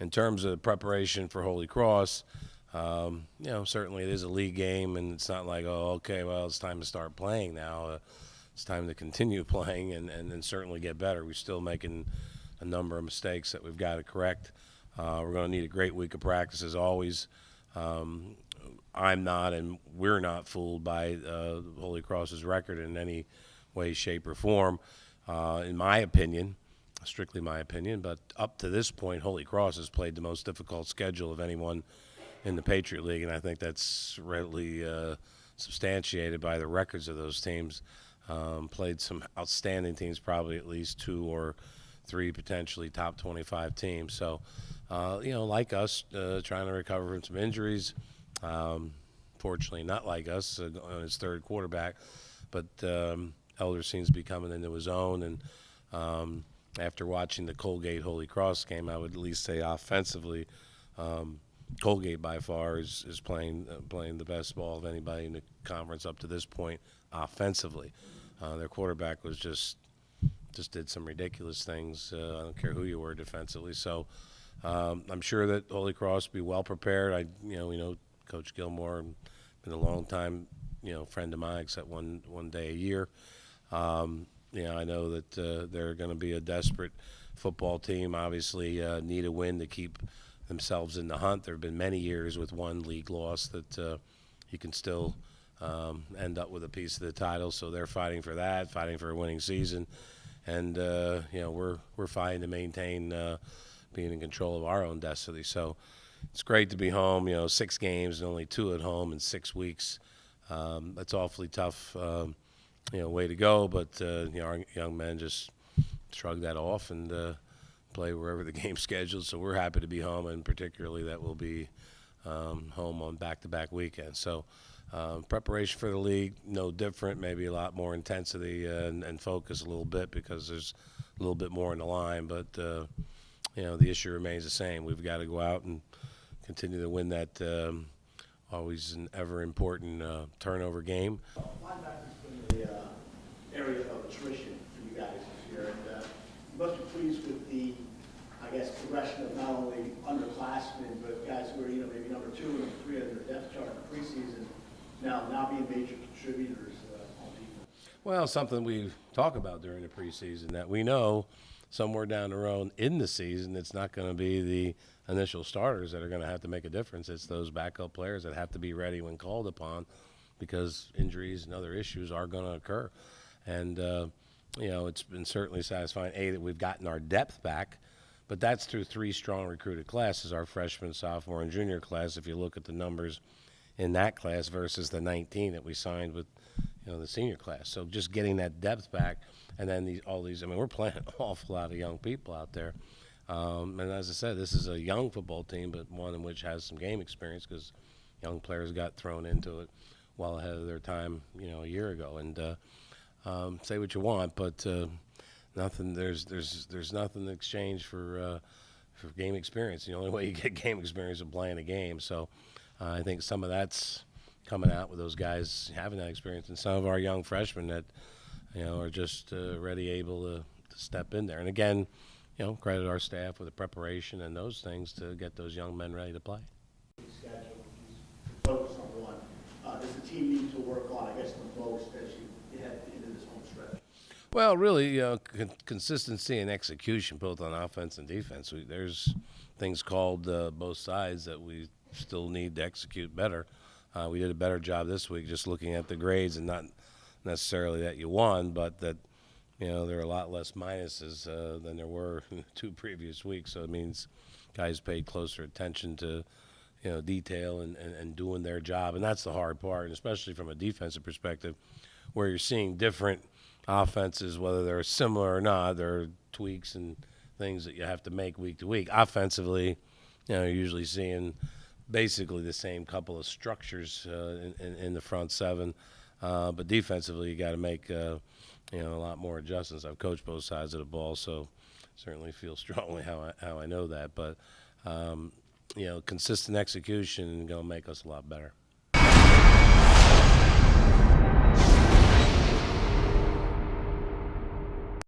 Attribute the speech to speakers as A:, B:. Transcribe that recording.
A: in terms of preparation for Holy Cross, certainly it is a league game, and it's not like, oh, okay, well, it's time to start playing now. It's time to continue playing and certainly get better. We're still making a number of mistakes that we've got to correct. We're going to need a great week of practice as always. I'm not, and we're not fooled by Holy Cross's record in any way, shape, or form, in my opinion, strictly my opinion. But up to this point, Holy Cross has played the most difficult schedule of anyone in the Patriot League, and I think that's readily substantiated by the records of those teams. Played some outstanding teams, probably at least 2 or 3 potentially top 25 teams. So, like us, trying to recover from some injuries. Fortunately, not like us on his third quarterback, but Elder seems to be coming into his own. And after watching the Colgate Holy Cross game, I would at least say offensively, Colgate by far is playing the best ball of anybody in the conference up to this point offensively. Their quarterback was just did some ridiculous things. I don't care who you were defensively. So I'm sure that Holy Cross will be well prepared. We know Coach Gilmore, been a long time friend of mine, except one day a year. I know that they're going to be a desperate football team. Obviously, need a win to keep themselves in the hunt. There have been many years with one league loss that you can still end up with a piece of the title. So they're fighting for that, fighting for a winning season, and we're fighting to maintain being in control of our own destiny. So it's great to be home. 6 games and only 2 at home in 6 weeks. That's awfully tough. Way to go. But our young men just shrug that off and play wherever the game's scheduled. So we're happy to be home, and particularly that we'll be home on back-to-back weekends. So preparation for the league, no different, maybe a lot more intensity and focus a little bit because there's a little bit more in the line. But, the issue remains the same. We've got to go out and continue to win that always an ever-important turnover game.
B: Linebacker's been the area of attrition for you guys this year, and you must be pleased with the, progression of not only underclassmen, but guys who are, maybe number 2 and number 3 on their depth chart in the preseason, now being major contributors on defense.
A: Well, something we talk about during the preseason that we know somewhere down the road in the season, it's not going to be the initial starters that are going to have to make a difference. It's those backup players that have to be ready when called upon because injuries and other issues are going to occur. And, it's been certainly satisfying, that we've gotten our depth back, but that's through 3 strong recruited classes, our freshman, sophomore, and junior class. If you look at the numbers in that class versus the 19 that we signed with, the senior class. So just getting that depth back, and then we're playing an awful lot of young people out there. And as I said, this is a young football team, but one in which has some game experience because young players got thrown into it well ahead of their time, a year ago. And say what you want, but nothing. There's nothing in exchange for game experience. The only way you get game experience is playing a game. So I think some of that's coming out with those guys having that experience, and some of our young freshmen that are just ready, able to step in there. And again, credit our staff with the preparation and those things to get those young men ready to play.
B: Schedule, focus on one. Does the team need to work on, the most as you head into this home stretch?
A: Well, really, consistency and execution, both on offense and defense. There's things called both sides that we still need to execute better. We did a better job this week just looking at the grades, and not necessarily that you won, but that there are a lot less minuses than there were in the 2 previous weeks. So it means guys paid closer attention to detail and doing their job, and that's the hard part, and especially from a defensive perspective, where you're seeing different offenses, whether they're similar or not. There are tweaks and things that you have to make week to week. Offensively, you're usually seeing basically the same couple of structures in the front 7, but defensively you got to make a lot more adjustments. I've coached both sides of the ball, so certainly feel strongly how I know that. But consistent execution is going to make us a lot better.